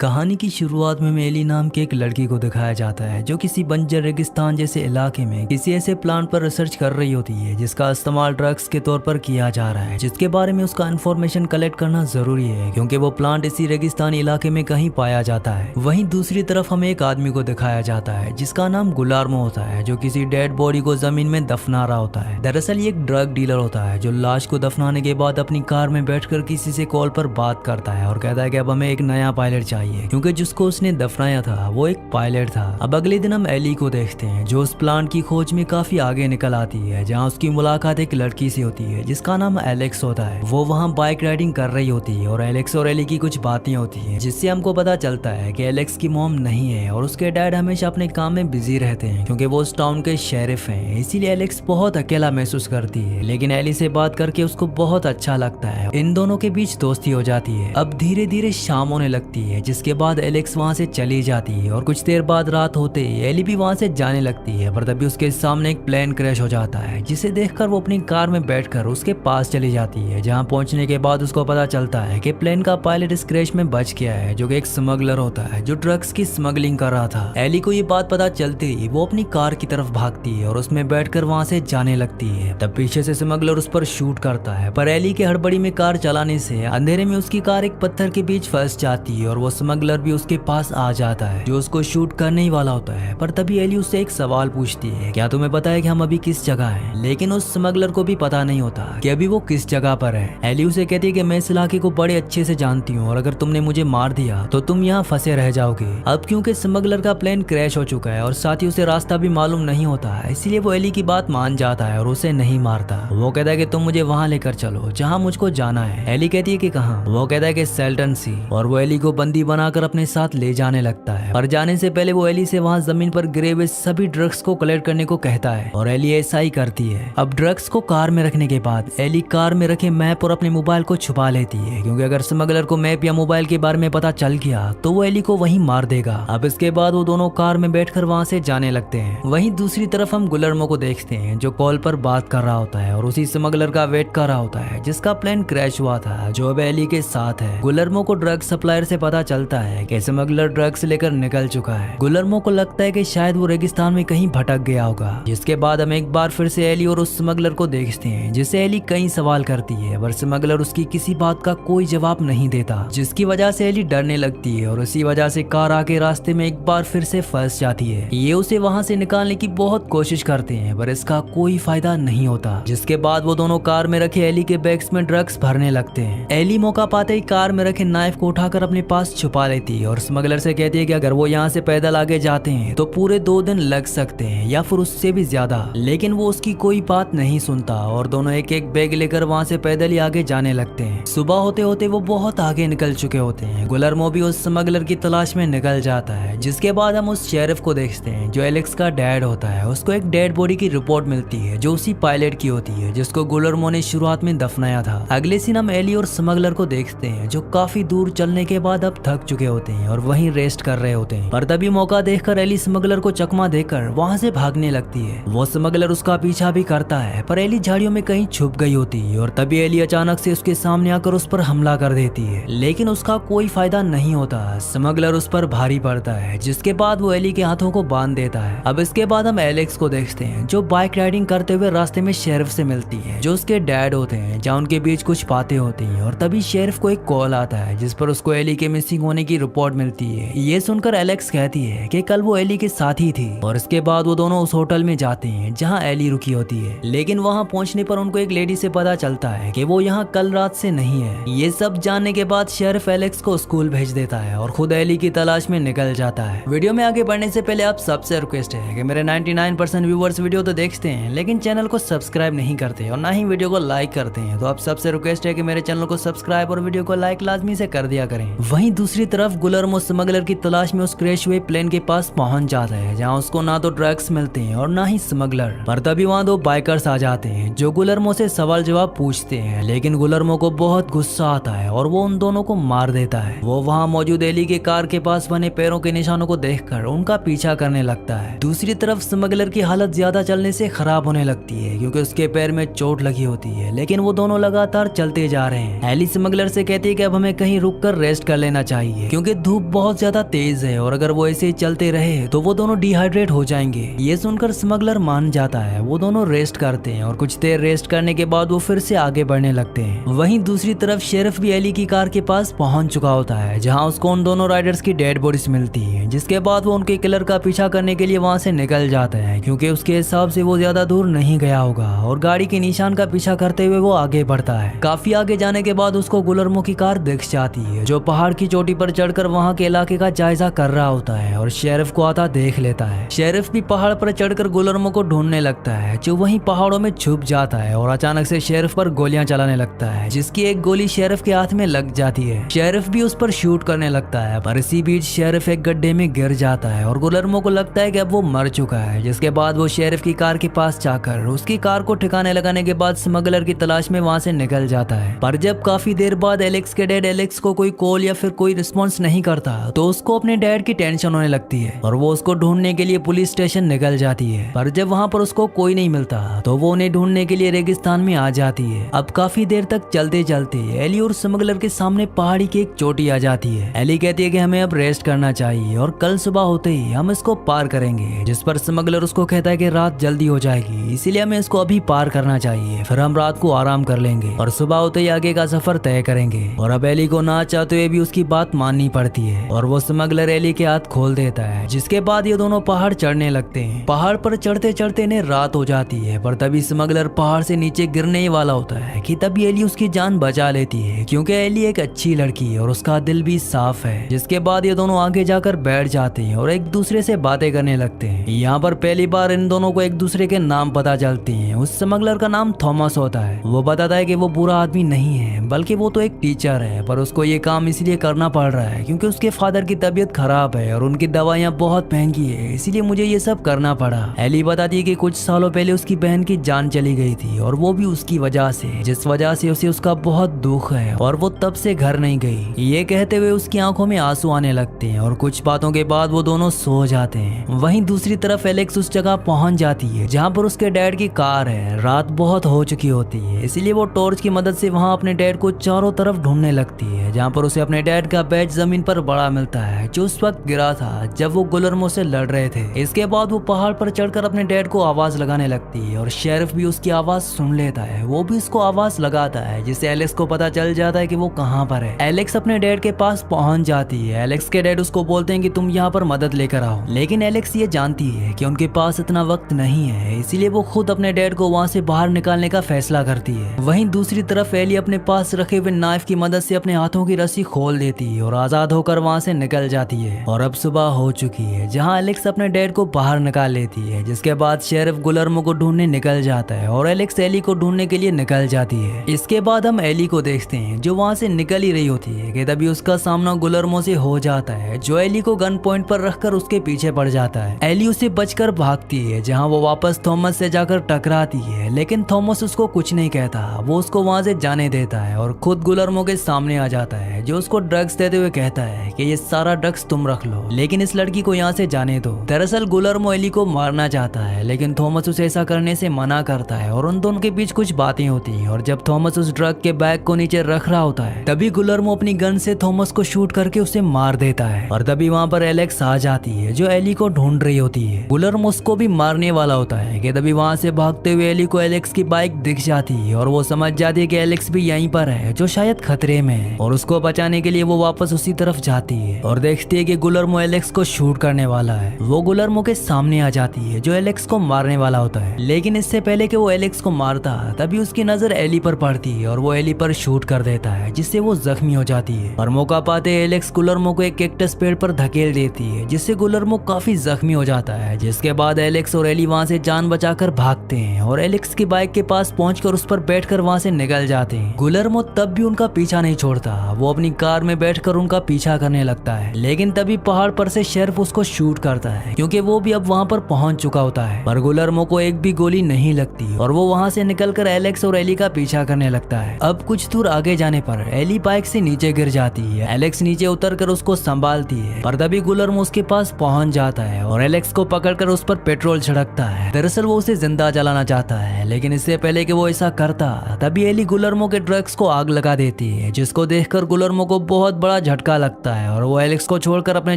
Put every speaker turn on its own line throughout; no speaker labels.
कहानी की शुरुआत में मेली नाम की एक लड़की को दिखाया जाता है जो किसी बंजर रेगिस्तान जैसे इलाके में किसी ऐसे प्लांट पर रिसर्च कर रही होती है जिसका इस्तेमाल ड्रग्स के तौर पर किया जा रहा है, जिसके बारे में उसका इन्फॉर्मेशन कलेक्ट करना जरूरी है क्योंकि वो प्लांट इसी रेगिस्तानी इलाके में कहीं पाया जाता है। वहीं दूसरी तरफ हमें एक आदमी को दिखाया जाता है जिसका नाम गुलार्मो होता है जो किसी डेड बॉडी को जमीन में दफना रहा होता है। दरअसल ये एक ड्रग डीलर होता है जो लाश को दफनाने के बाद अपनी कार में बैठकर किसी से कॉल पर बात करता है और कहता है कि अब हमें एक नया पायलट चाहिए क्योंकि जिसको उसने दफनाया था वो एक पायलट था। अब अगले दिन हम एली को देखते हैं जो उस प्लांट की खोज में काफी आगे निकल आती है, जहाँ उसकी मुलाकात एक लड़की से होती है जिसका नाम एलेक्स होता है। वो वहाँ बाइक राइडिंग कर रही होती है और एलेक्स और एली की कुछ बातें होती है जिससे हमको पता चलता है कि एलेक्स की मॉम नहीं है और उसके डैड हमेशा अपने काम में बिजी रहते हैं क्योंकि वो उस टाउन के शेरिफ हैं। इसीलिए एलेक्स बहुत अकेला महसूस करती है, लेकिन एली से बात करके उसको बहुत अच्छा लगता है। इन दोनों के बीच दोस्ती हो जाती है। अब धीरे धीरे शाम होने लगती है जिसके बाद एलेक्स वहाँ से चली जाती है और कुछ देर बाद रात होते ही एली भी वहाँ से जाने लगती है, पर तभी उसके सामने एक प्लेन क्रैश हो जाता है जिसे देखकर वो अपनी कार में बैठकर उसके पास चली जाती है। जहाँ पहुँचने के बाद उसको पता चलता है कि प्लेन का पायलट इस क्रैश में बच गया है जो कि एक स्मगलर होता है जो ड्रग्स की स्मगलिंग कर रहा था। एली को ये बात पता चलते ही वो अपनी कार की तरफ भागती है और उसमें बैठकर वहाँ से जाने लगती है। तब पीछे से स्मगलर उस पर शूट करता है, पर एली के हड़बड़ी में कार चलाने से अंधेरे में उसकी कार एक पत्थर के बीच फंस जाती है और वो स्मगलर भी उसके पास आ जाता है जो उसको शूट करने ही वाला होता है। पर तभी एली उससे एक सवाल पूछती है, क्या तुम्हें पता है कि हम अभी किस जगह हैं? लेकिन उस स्मगलर को भी पता नहीं होता कि अभी वो किस जगह पर है। एली उसे कहती है कि मैं इस इलाके को बड़े अच्छे से जानती हूँ और अगर तुमने मुझे मार दिया तो तुम यहाँ फंसे रह जाओगे। अब क्योंकि स्मगलर का प्लेन क्रैश हो चुका है और साथ ही उसे रास्ता भी मालूम नहीं होता है, इसीलिए वो एली की बात मान जाता है और उसे नहीं मारता। वो कहता है कि तुम मुझे वहाँ लेकर चलो जहाँ मुझको जाना है। एली कहती है कि कहाँ? वो कहता है कि सेल्टन सी, और वो एली को बंदी बनाकर अपने साथ ले जाने लगता है। पर जाने से पहले वो एली से वहाँ जमीन पर गिरे हुए सभी ड्रग्स को कलेक्ट करने को कहता है और एली ऐसा ही करती है। अब ड्रग्स को कार में रखने के बाद एली कार में रखे मैप और अपने मोबाइल को छुपा लेती है क्योंकि अगर स्मगलर को मैप या मोबाइल के बारे में पता चल गया तो वो एली को वहीं मार देगा। अब इसके बाद वो दोनों कार में बैठकर वहाँ से जाने लगते हैं। वहीं दूसरी तरफ हम गुलर्मो को देखते हैं जो कॉल पर बात कर रहा होता है और उसी स्मगलर का वेट कर रहा होता है जिसका प्लेन क्रैश हुआ था जो अब एली के साथ है। गुलर्मो को ड्रग सप्लायर से पता चलता है कि स्मगलर ड्रग्स लेकर निकल चुका है। गुलर्मो को लगता है कि शायद वो रेगिस्तान में कहीं भटक गया होगा, जिसके बाद हम एक बार फिर से एली और उस स्मगलर को देखते हैं जिससे एली कई सवाल करती है पर स्मगलर उसकी किसी बात का कोई जवाब नहीं देता, जिसकी वजह से एली डरने लगती है और उसी वजह से कार आके रास्ते में एक बार फिर से फंस जाती है। ये उसे वहाँ से निकालने की बहुत कोशिश करते हैं पर इसका कोई फायदा नहीं होता, जिसके बाद वो दोनों कार में रखे एली के बैग्स में ड्रग्स भरने लगते हैं। एली मौका पाते ही कार में रखे नाइफ को उठाकर अपने पास छुपा लेती है और स्मगलर से कहती है कि अगर वो यहाँ से पैदल आगे जाते हैं तो पूरे 2 दिन लग सकते हैं या फिर उससे भी ज्यादा, लेकिन वो उसकी कोई बात नहीं सुनता और दोनों एक एक बैग लेकर वहाँ से पैदल ही आगे जाने लगते हैं। सुबह होते होते वो बहुत आगे निकल चुके होते हैं। गुलर्मो भी उस स्मगलर की तलाश में निकल जाता है, जिसके बाद हम उस शेरिफ को देखते हैं जो एलेक्स का डैड होता है। उसको एक डेड बॉडी की रिपोर्ट मिलती है जो उसी पायलट की होती है जिसको गुलर्मो ने शुरुआत में दफनाया था। अगले सीन हम एली और स्मगलर को देखते हैं जो काफी दूर चलने के बाद अब थक चुके होते हैं और वहीं रेस्ट कर रहे होते हैं, पर तभी मौका देखकर एली स्मगलर को चकमा देकर वहां से भागने लगती है। वो स्मगलर उसका पीछा भी करता है पर एली झाड़ियों में कहीं छुप गई होती है और तभी एली अचानक से उसके सामने आकर उस पर हमला कर देती है, लेकिन उसका कोई फायदा नहीं होता। स्मगलर उस पर भारी पड़ता है जिसके बाद वो एली के हाथों को बांध देता है। अब इसके बाद हम एलेक्स को देखते हैं जो बाइक राइडिंग करते हुए रास्ते में शेरिफ से मिलती है जो उसके डैड होते हैं, जहाँ उनके बीच कुछ बातें होती हैं और तभी शेरिफ को एक कॉल आता है जिस पर उसको एली के मिसिंग होने की रिपोर्ट मिलती है। ये सुनकर एलेक्स कहती है कि कल वो एली के साथ ही थी और इसके बाद वो दोनों उस होटल में जाते हैं जहाँ एली रुकी होती है, लेकिन वहाँ पहुँचने पर उनको एक लेडी से पता चलता है कि वो यहाँ कल रात से नहीं है। ये सब जानने के बाद शेरिफ एलेक्स को स्कूल भेज देता है और खुद एली की तलाश में निकल जाता है। वीडियो में आगे बढ़ने से पहले आप सबसे रिक्वेस्ट है कि मेरे 99% व्यूवर्स वीडियो तो देखते हैं लेकिन चैनल को सब्सक्राइब नहीं करते और ना ही वीडियो को लाइक करते हैं, तो आप सबसे रिक्वेस्ट है कि मेरे चैनल को सब्सक्राइब और वीडियो को लाइक लाजमी से कर दिया करें। वहीं दूसरी तरफ गुलर्मो स्मगलर की तलाश में उस क्रैश हुए प्लेन के पास पहुंच जाता है जहां उसको ना तो ड्रग्स मिलते हैं और ना ही स्मगलर, पर तभी वहां 2 बाइकर्स आ जाते हैं जो गुलर्मो से सवाल जवाब पूछते हैं, लेकिन गुलर्मो को बहुत गुस्सा आता है और वो उन दोनों को मार देता है। वो वहाँ मौजूद एली के कार के पास बने पैरों के निशानों को देखकर उनका पीछा करने लगता है। दूसरी तरफ स्मगलर की हालत ज्यादा चलने से खराब होने लगती है क्योंकि उसके पैर में चोट लगी होती है, लेकिन वो दोनों लगातार चलते जा रहे हैं। एली स्मगलर से कहती है कि अब हमें कहीं रुक कर रेस्ट कर लेना चाहिए। आई है क्योंकि धूप बहुत ज्यादा तेज है और अगर वो ऐसे चलते रहे तो वो दोनों डिहाइड्रेट हो जाएंगे। ये सुनकर स्मगलर मान जाता है। वो दोनों रेस्ट करते हैं और कुछ देर रेस्ट करने के बाद वो फिर से आगे बढ़ने लगते हैं। वहीं दूसरी तरफ शेरिफ भी एली की कार के पास पहुंच चुका होता है जहां उसको उन दोनों राइडर्स की डेड बॉडीज मिलती है, जिसके बाद वो उनके किलर का पीछा करने के लिए वहां से निकल जाता है क्योंकि उसके हिसाब से वो ज्यादा दूर नहीं गया होगा और गाड़ी के निशान का पीछा करते हुए वो आगे बढ़ता है। काफी आगे जाने के बाद उसको गुलर्मो की कार दिख जाती है जो पहाड़ की चोटी पर चढ़कर वहां के इलाके का जायजा कर रहा होता है और शेरिफ को आता देख लेता है। शेरिफ भी पहाड़ पर चढ़कर गुलर्मो को ढूंढने लगता है जो वहीं पहाड़ों में छुप जाता है और अचानक से शेरिफ पर गोलियां चलाने लगता है, जिसकी एक गोली शेरिफ के हाथ में लग जाती है। शेरिफ भी उस पर शूट करने लगता है पर इसी बीच शेरिफ एक गड्ढे में गिर जाता है और गुलर्मो को लगता है कि अब वो मर चुका है, जिसके बाद वो शेरिफ की कार के पास जाकर उसकी कार को ठिकाने लगाने के बाद स्मगलर की तलाश में वहां से निकल जाता है। पर जब काफी देर बाद एलेक्स के डैड एलेक्स को कोई कॉल या फिर कोई रिस्पॉन्स नहीं करता तो उसको अपने डैड की टेंशन होने लगती है और वो उसको ढूंढने के लिए पुलिस स्टेशन निकल जाती है। पर जब वहां पर उसको कोई नहीं मिलता तो वो उन्हें ढूंढने के लिए रेगिस्तान में आ जाती है। अब काफी देर तक चलते चलते एली और स्मगलर के सामने पहाड़ी की एक चोटी आ जाती है। एली कहती है कि हमें अब रेस्ट करना चाहिए और कल सुबह होते ही हम इसको पार करेंगे, जिस पर स्मगलर उसको कहता है कि रात जल्दी हो जाएगी इसीलिए हमें इसको अभी पार करना चाहिए, फिर हम रात को आराम कर लेंगे और सुबह होते ही आगे का सफर तय करेंगे। और अब एली को ना चाहते हुए भी उसकी बात माननी पड़ती है और वो स्मगलर एली के हाथ खोल देता है, जिसके बाद ये दोनों पहाड़ चढ़ने लगते हैं। पहाड़ पर चढ़ते चढ़ते इन्हें रात हो जाती है पर तभी स्मगलर पहाड़ से नीचे गिरने ही वाला होता है कि तभी एली उसकी जान बचा लेती है क्योंकि एली एक अच्छी लड़की है और उसका दिल भी साफ है। जिसके बाद ये दोनों आगे जाकर बैठ जाते हैं और एक दूसरे से बातें करने लगते हैं। यहाँ पर पहली बार इन दोनों को एक दूसरे के नाम पता चलते हैं। उस स्मगलर का नाम थॉमस होता है। वो बताता है कि वो बुरा आदमी नहीं है बल्कि वो तो एक टीचर है, पर उसको ये काम इसलिए करना पड़ रहा है क्योंकि उसके फादर की तबीयत खराब है और उनकी दवाइयाँ बहुत महंगी है, इसीलिए मुझे ये सब करना पड़ा। एली बताती है कि कुछ सालों पहले उसकी बहन की जान चली गई थी और वो भी उसकी वजह से, जिस वजह से उसे उसका बहुत दुख है और वो तब से घर नहीं गई। ये कहते हुए उसकी आंखों में आंसू आने लगते हैं और कुछ बातों के बाद वो दोनों सो जाते हैं। वहीं दूसरी तरफ एलेक्स उस जगह पहुंच जाती है जहां पर उसके डैड की कार है। रात बहुत हो चुकी होती है इसीलिए वो टॉर्च की मदद से वहां अपने डैड को चारों तरफ ढूंढने लगती है, जहां पर उसे अपने डैड का बैच जमीन पर बड़ा मिलता है जो उस वक्त गिरा था जब वो गुलर्मो से लड़ रहे थे। इसके बाद वो पहाड़ पर चढ़कर अपने डैड को आवाज लगाने लगती है और शेरिफ भी उसकी आवाज सुन लेता है। वो भी उसको आवाज लगाता है जिससे एलेक्स को पता चल जाता है कि वो कहाँ पर है। एलेक्स अपने डैड के पास पहुंच जाती है। एलेक्स के डैड उसको बोलते हैं कि तुम यहाँ पर मदद लेकर आओ, लेकिन एलेक्स ये जानती है कि उनके पास इतना वक्त नहीं है, इसीलिए वो खुद अपने डैड को वहाँ से बाहर निकालने का फैसला करती है। वहीं दूसरी तरफ एली अपने पास रखे हुए नाइफ की मदद से अपने हाथों की रस्सी खोल देती है और आजाद होकर वहाँ से निकल जाती है। और अब सुबह हो चुकी है जहाँ एलेक्स अपने डैड को बाहर निकाल लेती है, जिसके बाद शेरिफ गुलर्मो को ढूंढने निकल जाता है और एलेक्स एली को ढूंढने के लिए निकल जाती है। इसके बाद हम एली को देखते हैं जो वहाँ से निकल ही रही होती है कि तभी उसका सामना गुलर्मो से हो जाता है जो एली को गन पॉइंट पर रखकर उसके पीछे पड़ जाता है। एली उसे बचकर भागती है जहाँ वो वापस थॉमस से जाकर टकराती है, लेकिन थॉमस उसको कुछ नहीं कहता। वो उसको वहाँ से जाने देता है और खुद गुलर्मो के सामने आ जाता है जो उसको ड्रग्स देते हुए कहता है कि ये सारा ड्रग्स तुम रख लो, लेकिन इस लड़की को यहाँ से जाने दो। दरअसल गुलर्मो एली को मारना चाहता है लेकिन थॉमस उसे ऐसा करने से मना करता है और उन दोनों के बीच कुछ बातें होती हैं। और जब थॉमस उस ड्रग के बैग को नीचे रख रहा होता है तभी गुलर्मो अपनी गन से थॉमस को शूट करके उसे मार देता है। और तभी वहाँ पर एलेक्स आ जाती है जो एली को ढूंढ रही होती है। गुलर्मो उसको भी मारने वाला होता है कि तभी वहाँ से भागते हुए एली को एलेक्स की बाइक दिख जाती है और वो समझ जाती है कि एलेक्स भी यहीं पर है जो शायद खतरे में है, और उसको बचाने के लिए वो वापस उसी तरफ जाती है और देखती है कि गुलर्मो एलेक्स को शूट करने वाला है। वो गुलर्मो के सामने आ जाती है जो एलेक्स को मारने वाला होता है, लेकिन इससे पहले कि वो एलेक्स को मारता तभी उसकी नजर एली पर पड़ती है और वो एली पर शूट कर देता है जिससे वो जख्मी हो जाती है। और मौका पाते एलेक्स गुलर्मो को एक कैक्टस पेड़ पर धकेल देती है जिससे गुलर्मो काफी जख्मी हो जाता है। जिसके बाद एलेक्स और एली वहाँ से जान बचाकर भागते हैं और एलेक्स की बाइक के पास पहुंचकर उस पर बैठकर वहाँ से निकल जाते हैं। गुलर्मो तब भी उनका पीछा नहीं छोड़ता। वो अपनी कार में बैठकर उनका पीछा करने लगता है, लेकिन तभी पहाड़ पर से शेरिफ उसको शूट करता है क्योंकि वो भी अब वहाँ पर पहुंच चुका होता है। पर गुलर्मो को एक भी गोली नहीं लगती और वो वहाँ से निकलकर एलेक्स और एली का पीछा करने लगता है। अब कुछ दूर आगे जाने पर एली बाइक से नीचे गिर जाती है। एलेक्स नीचे उतरकर उसको संभालती है, पर तभी गुलर्मो उसके पास पहुंच जाता है और एलेक्स को पकड़कर उस पर पेट्रोल छिड़कता है। दरअसल वो उसे जिंदा जलाना चाहता है, लेकिन इससे पहले कि वो ऐसा करता तभी एली गुलर्मो के ड्रग्स को आग लगा देती है, जिसको देखकर गुलर्मो को बहुत बड़ा बड़ा झटका लगता है और वो एलेक्स को छोड़कर अपने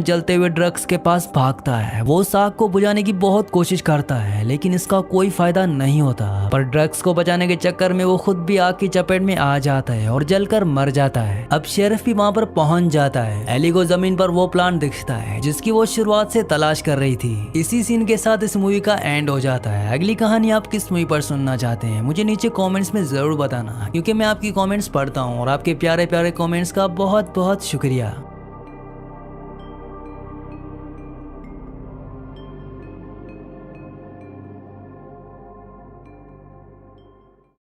जलते हुए ड्रग्स के पास भागता है। वो उस आग को बुझाने की बहुत कोशिश करता है लेकिन इसका कोई फायदा नहीं होता, पर ड्रग्स को बचाने के चक्कर में वो खुद भी आग की चपेट में आ जाता है और जलकर मर जाता है। अब शेरिफ भी वहाँ पर पहुंच जाता है। एली को जमीन पर वो प्लांट दिखता है जिसकी वो शुरुआत से तलाश कर रही थी। इसी सीन के साथ इस मूवी का एंड हो जाता है। अगली कहानी आप किस मूवी पर सुनना चाहते हैं मुझे नीचे कमेंट्स में जरूर बताना, क्योंकि मैं आपकी कमेंट्स पढ़ता हूँ और आपके प्यारे प्यारे कमेंट्स का बहुत बहुत शुक्रिया।